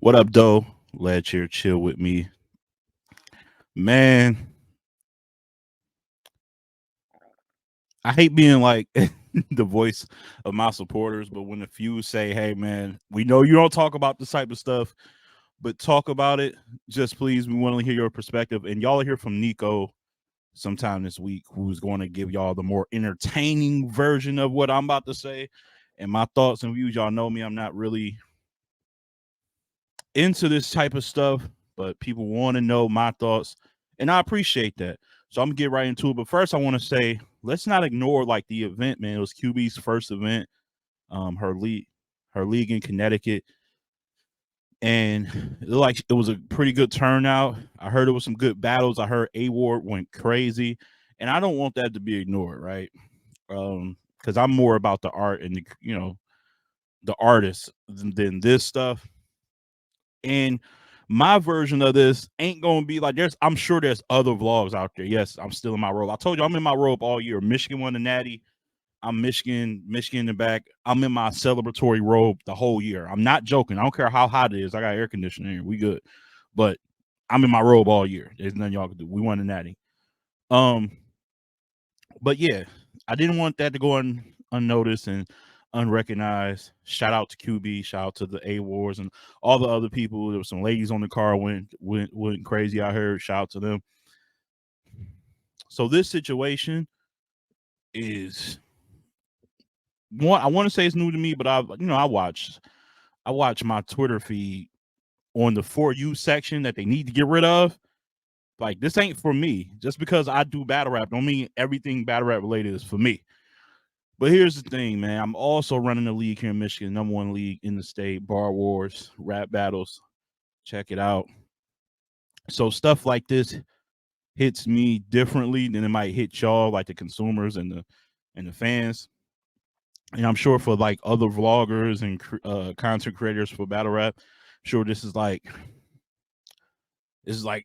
What up, Doe? Glad you're chill with me. Man, I hate being like the voice of my supporters, but when a few say, hey, man, we know you don't talk about this type of stuff, but talk about it. Just please, we want to hear your perspective. And y'all are hear from Nico sometime this week, who's going to give y'all the more entertaining version of what I'm about to say. And my thoughts and views, y'all know me, I'm not really into this type of stuff, but people want to know my thoughts, and I appreciate that. So I'm gonna get right into it. But first, I want to say let's not ignore like the event, man. It was QB's first event, her league in Connecticut, and it was a pretty good turnout. I heard it was some good battles. I heard A Ward went crazy, and I don't want that to be ignored, right? Because I'm more about the art and the artists than this stuff. And my version of this ain't gonna be like I'm sure there's other vlogs out there. Yes, I'm still in my robe. I told you I'm in my robe all year. Michigan won the natty. I'm Michigan in the back. I'm in my celebratory robe the whole year. I'm not joking. I don't care how hot it is. I got air conditioning here. We good. But I'm in my robe all year. There's nothing y'all can do. We won the natty. Um, but yeah, I didn't want that to go unnoticed and unrecognized. Shout out to QB, shout out to the A Wars and all the other people. There were some ladies on the car went crazy. I heard. Shout out to them. So this situation is one. I want to say it's new to me, but I watch my Twitter feed on the for you section that they need to get rid of. Like this ain't for me. Just because I do battle rap don't mean everything battle rap related is for me. But here's the thing, man. I'm also running a league here in Michigan, number one league in the state, Bar Wars, rap battles. Check it out. So stuff like this hits me differently than it might hit y'all, like the consumers and the fans. And I'm sure for like other vloggers and content creators for battle rap, sure this is like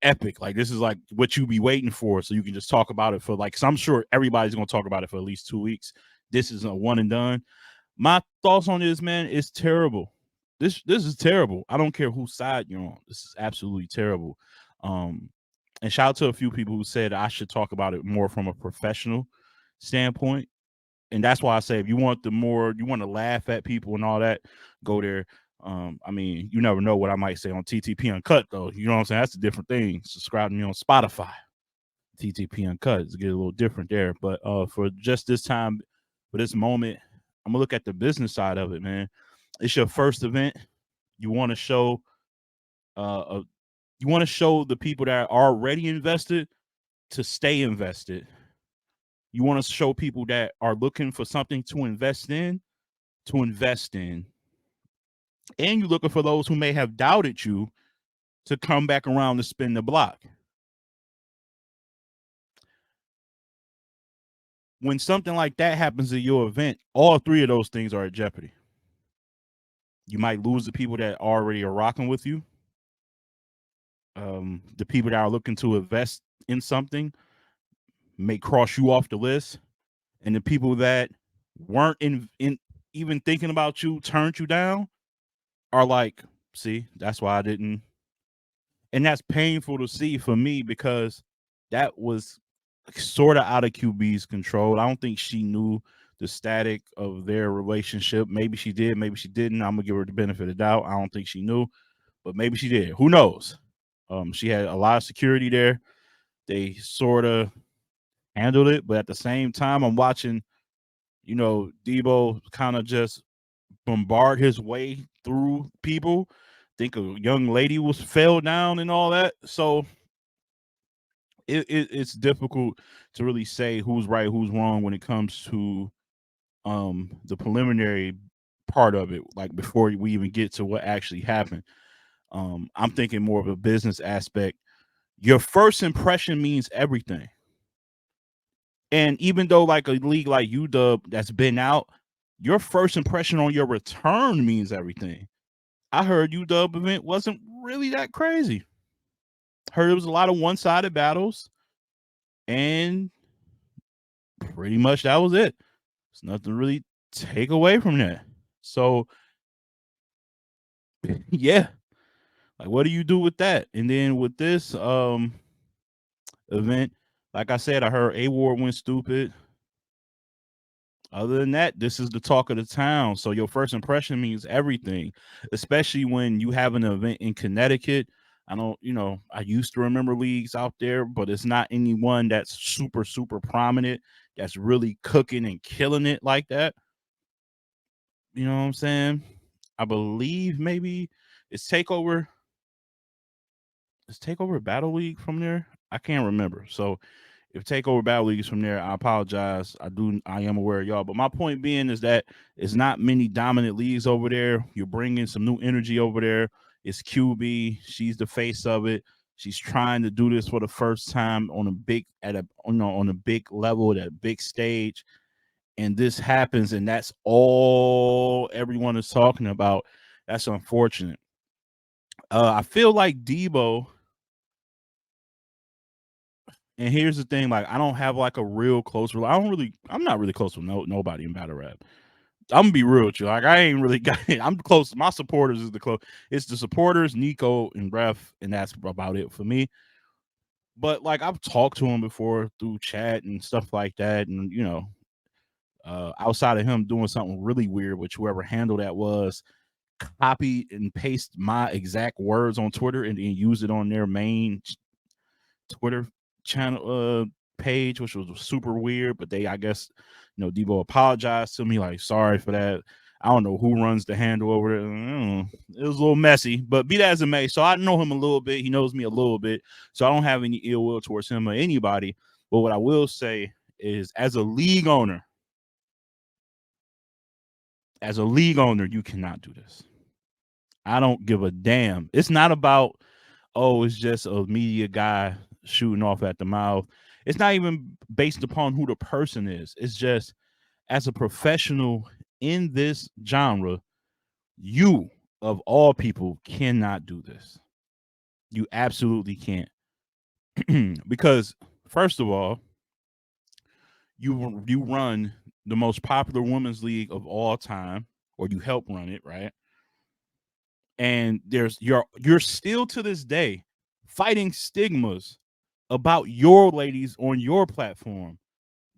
epic. Like this is like what you be waiting for, so you can just talk about it for like. So I'm sure everybody's gonna talk about it for at least 2 weeks. This is a one and done. My thoughts on this, man, is terrible. This is terrible. I don't care whose side you're on. This is absolutely terrible. Um, and shout out to a few people who said I should talk about it more from a professional standpoint. And that's why I say if you want you want to laugh at people and all that, go there. I mean, you never know what I might say on TTP Uncut though. You know what I'm saying? That's a different thing. Subscribe to me on Spotify. TTP Uncut. It's get a little different there. But for just this time, for this moment, I'm gonna look at the business side of it, man. It's your first event. You want to show you want to show the people that are already invested to stay invested. You want to show people that are looking for something to invest in. And you're looking for those who may have doubted you to come back around to spin the block. When something like that happens at your event, all three of those things are at jeopardy. You might lose the people that already are rocking with you. The people that are looking to invest in something may cross you off the list, and the people that weren't in even thinking about you turned you down are like, see, that's why I didn't. And that's painful to see for me because that was sort of out of QB's control. I don't think she knew the static of their relationship. Maybe she did, maybe she didn't. I'm gonna give her the benefit of the doubt. I don't think she knew, but maybe she did. Who knows? She had a lot of security there. They sort of handled it, but at the same time, I'm watching, Debo kind of just bombard his way through people. Think a young lady was fell down and all that. So it's difficult to really say who's right, who's wrong when it comes to the preliminary part of it, like before we even get to what actually happened. I'm thinking more of a business aspect. Your first impression means everything. And even though like a league like UW that's been out, your first impression on your return means everything. I heard UW event wasn't really that crazy. Heard it was a lot of one-sided battles, and pretty much that was it. There's nothing to really take away from that. So yeah. Like, what do you do with that? And then with this event, like I said, I heard A Ward went stupid. Other than that, this is the talk of the town. So your first impression means everything, especially when you have an event in Connecticut. I don't, I used to remember leagues out there, but it's not anyone that's super, super prominent, that's really cooking and killing it like that. You know what I'm saying? I believe maybe it's Takeover. Is Takeover Battle League from there? I can't remember. So if Takeover Battle League is from there, I apologize. I am aware of y'all. But my point being is that it's not many dominant leagues over there. You're bringing some new energy over there. It's QB. She's the face of it. She's trying to do this for the first time on a on a big level, at a big stage. And this happens, and that's all everyone is talking about. That's unfortunate. I feel like Debo, and here's the thing, like I don't have like a real close. I'm not really close with nobody in battle rap. I'm gonna be real with you. Like I ain't really got. I'm close. My supporters is the close. It's the supporters, Nico and Ref, and that's about it for me. But like I've talked to him before through chat and stuff like that, and outside of him doing something really weird, which whoever handled that was copy and paste my exact words on Twitter and then use it on their main Twitter channel page, which was super weird. But I guess, Debo apologized to me, like, sorry for that. I don't know who runs the handle over there. It was a little messy, but be that as it may. So I know him a little bit. He knows me a little bit. So I don't have any ill will towards him or anybody. But what I will say is, as a league owner, you cannot do this. I don't give a damn. It's not about, oh, it's just a media guy shooting off at the mouth. It's not even based upon who the person is. It's just, as a professional in this genre, you of all people cannot do this. You absolutely can't. Because first of all, you run the most popular women's league of all time, or you help run it, right? And you're still to this day fighting stigmas about your ladies on your platform.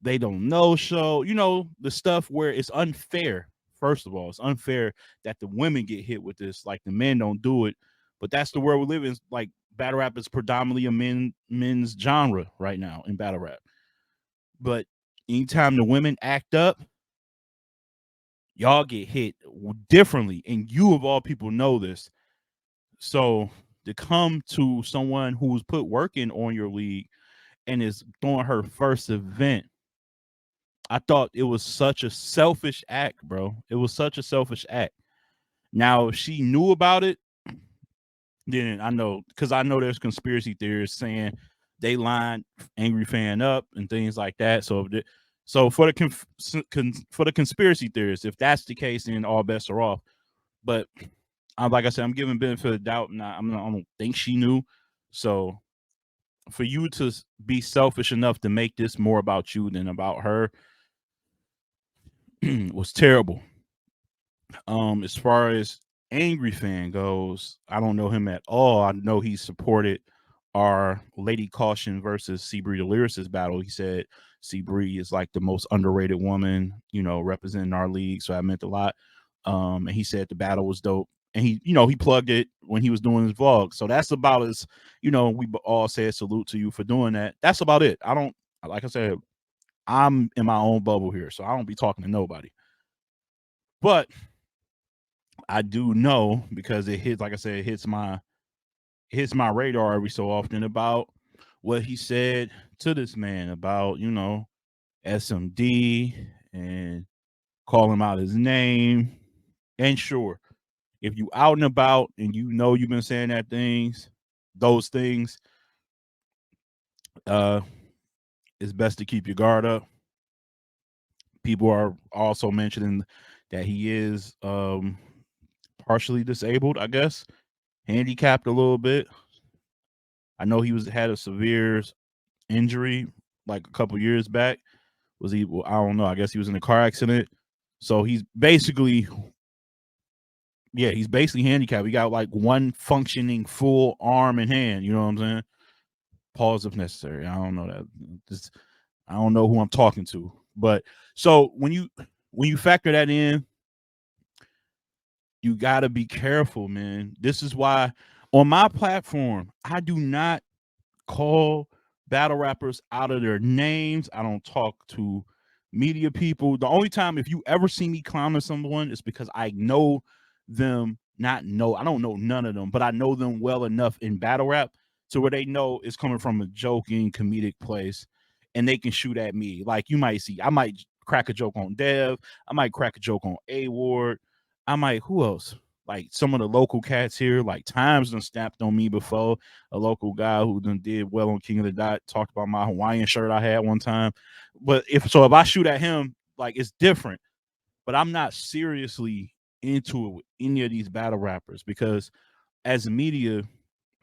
They don't know show, the stuff where it's unfair. First of all, it's unfair that the women get hit with this, like the men don't do it. But that's the world we live in. Like battle rap is predominantly a men's genre right now in battle rap. But anytime the women act up, y'all get hit differently. And you of all people know this. So to come to someone who's put work in on your league and is throwing her first event, I thought it was such a selfish act, bro. It was such a selfish act. Now, if she knew about it, then I know, because I know there's conspiracy theorists saying they lined Angryfan up and things like that. So for the conspiracy theorists, if that's the case, then all bets are off. But like I said, I'm giving benefit of the doubt, and I don't think she knew. So for you to be selfish enough to make this more about you than about her was terrible. As far as Angryfan goes, I don't know him at all. I know he supported our Lady Caution versus Seabree the Lyricist battle. He said Seabree is like the most underrated woman, representing our league. So that meant a lot. And he said the battle was dope. And he plugged it when he was doing his vlog. So that's about as, we all said salute to you for doing that. That's about it. I don't, like I said, I'm in my own bubble here, so I don't be talking to nobody. But I do know, because it hits, like I said, it hits my radar every so often, about what he said to this man about, SMD, and call him out his name. And sure, if you out and about and you've been saying those things, it's best to keep your guard up. People are also mentioning that he is partially disabled, I guess, handicapped a little bit. I know he had a severe injury like a couple years back. Was he? Well, I don't know. I guess he was in a car accident. So he's basically Yeah, he's basically handicapped. He got like one functioning full arm and hand. You know what I'm saying? Pause if necessary. I don't know that. Just, I don't know who I'm talking to. But so when you factor that in, you gotta be careful, man. This is why on my platform, I do not call battle rappers out of their names. I don't talk to media people. The only time if you ever see me clowning someone is because I know them, not know, I don't know none of them, but I know them well enough in battle rap to where they know it's coming from a joking, comedic place and they can shoot at me. Like you might see, I might crack a joke on Dev, I might crack a joke on A Ward, I might, who else? Like some of the local cats here, like Times done snapped on me before. A local guy who done did well on King of the Dot talked about my Hawaiian shirt I had one time. But if I shoot at him, like it's different. But I'm not seriously into it with any of these battle rappers because as a media,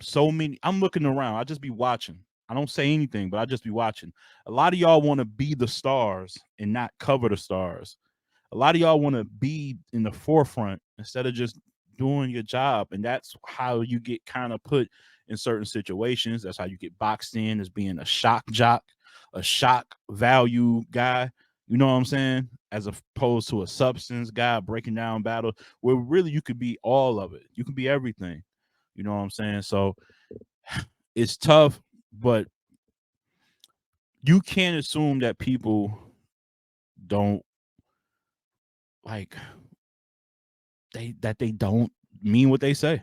so many I'm looking around. I just be watching. I don't say anything, but I just be watching. A lot of y'all want to be the stars and not cover the stars. A lot of y'all want to be in the forefront instead of just doing your job. And that's how you get kind of put in certain situations. That's how you get boxed in as being a shock jock, a shock value guy. You know what I'm saying? As opposed to a substance guy breaking down battle, where really you could be all of it. You can be everything. You know what I'm saying? So it's tough, but you can't assume that people don't like they don't mean what they say.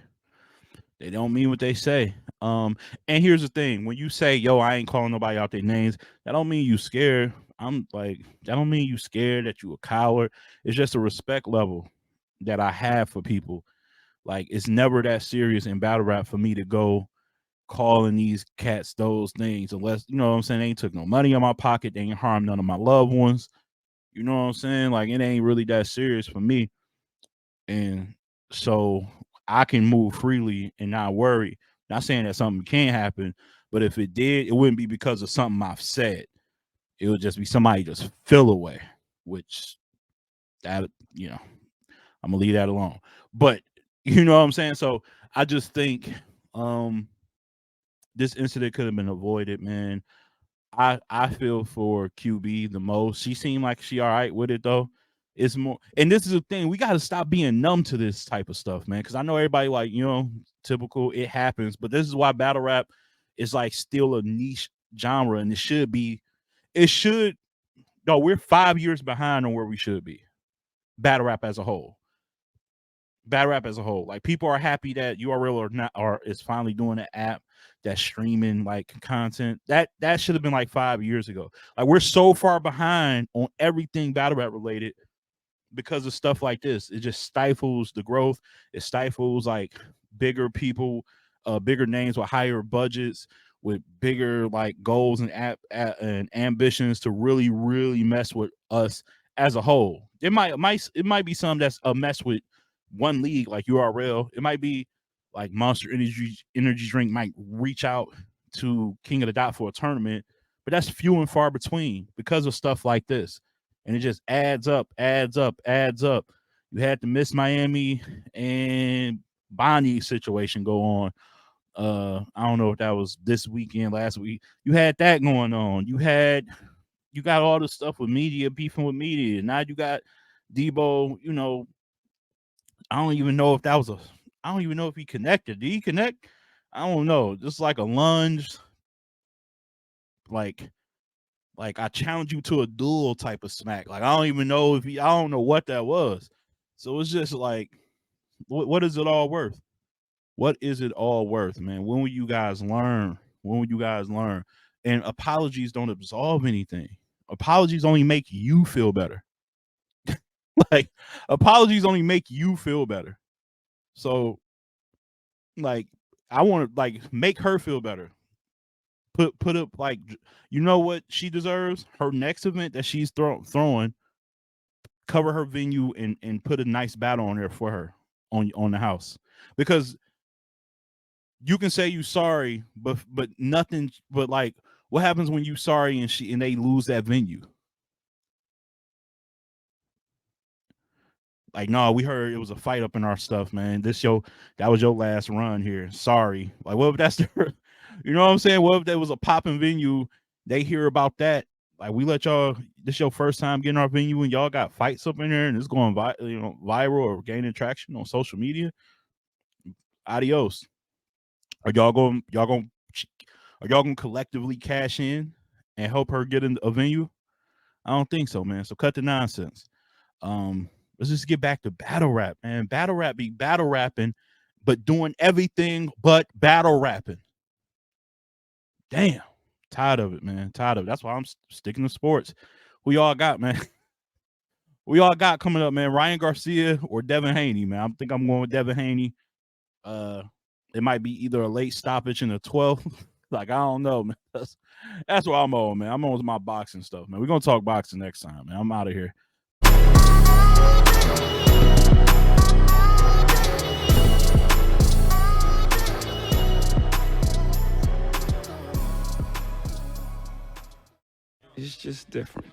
They don't mean what they say. And here's the thing: when you say, "Yo, I ain't calling nobody out their names," that don't mean you scared. I'm like, that don't mean you scared that you a coward. It's just a respect level that I have for people. Like, it's never that serious in battle rap for me to go calling these cats those things, unless you know what I'm saying. They ain't took no money out my pocket. They ain't harmed none of my loved ones. You know what I'm saying? Like, it ain't really that serious for me. And so I can move freely and not worry. Not saying that something can't happen, but if it did, it wouldn't be because of something I've said. It would just be somebody just fell away, which that I'm gonna leave that alone. But you know what I'm saying? So I just think um this incident could have been avoided, man. I feel for QB the most. She seemed like she all right with it though. It's more, and this is the thing. We got to stop being numb to this type of stuff, man. Because I know everybody like typical. It happens, but this is why battle rap is like still a niche genre, and it should be. It should. No, we're 5 years behind on where we should be. Battle rap as a whole. Battle rap as a whole. Like people are happy that URL or not or is finally doing an app that's streaming like content. That should have been like 5 years ago. Like we're so far behind on everything battle rap related because of stuff like this. It just stifles the growth. It stifles like bigger people, bigger names with higher budgets, with bigger like goals and and ambitions to really, really mess with us as a whole. It might be some that's a mess with one league like URL. It might be like Monster Energy Drink might reach out to King of the Dot for a tournament, but that's few and far between because of stuff like this, and it just adds up, adds up, adds up. You had the Miss Miami and Bonnie situation go on. I don't know if that was this weekend, last week. You had that going on. You got all the stuff with media beefing with media. Now you got Debo. I don't even know if that was a. I don't even know if he connected. Did he connect? I don't know. Just like a lunge, like I challenge you to a duel type of smack. Like I don't even know if he. I don't know what that was. So it's just like, what is it all worth? What is it all worth, man? When will you guys learn? When will you guys learn? And apologies don't absolve anything. Apologies only make you feel better. Like apologies only make you feel better. So like I want to like make her feel better. Put up like you know what she deserves? Her next event that she's throwing, cover her venue and put a nice battle on there for her on the house. Because you can say you sorry, but nothing. But like, what happens when you sorry and they lose that venue? Like, no, we heard it was a fight up in our stuff, man. That was your last run here. Sorry. Like, what if that's the, you know what I'm saying? What if there was a popping venue? They hear about that. Like, we let y'all, this your first time getting our venue and y'all got fights up in there and it's going viral or gaining traction on social media. Adios. Are y'all going, are y'all going to collectively cash in and help her get in a venue? I don't think so, man. So cut the nonsense. Let's just get back to battle rap, man. Battle rap be battle rapping, but doing everything but battle rapping. Damn, tired of it, man. Tired of it. That's why I'm sticking to sports. Who y'all got, man? We all got coming up, man. Ryan Garcia or Devin Haney, man. I think I'm going with Devin Haney. It might be either a late stoppage in the 12th. Like, I don't know, man. That's what I'm on, man. I'm on with my boxing stuff, man. We're gonna talk boxing next time, man. I'm out of here. It's just different.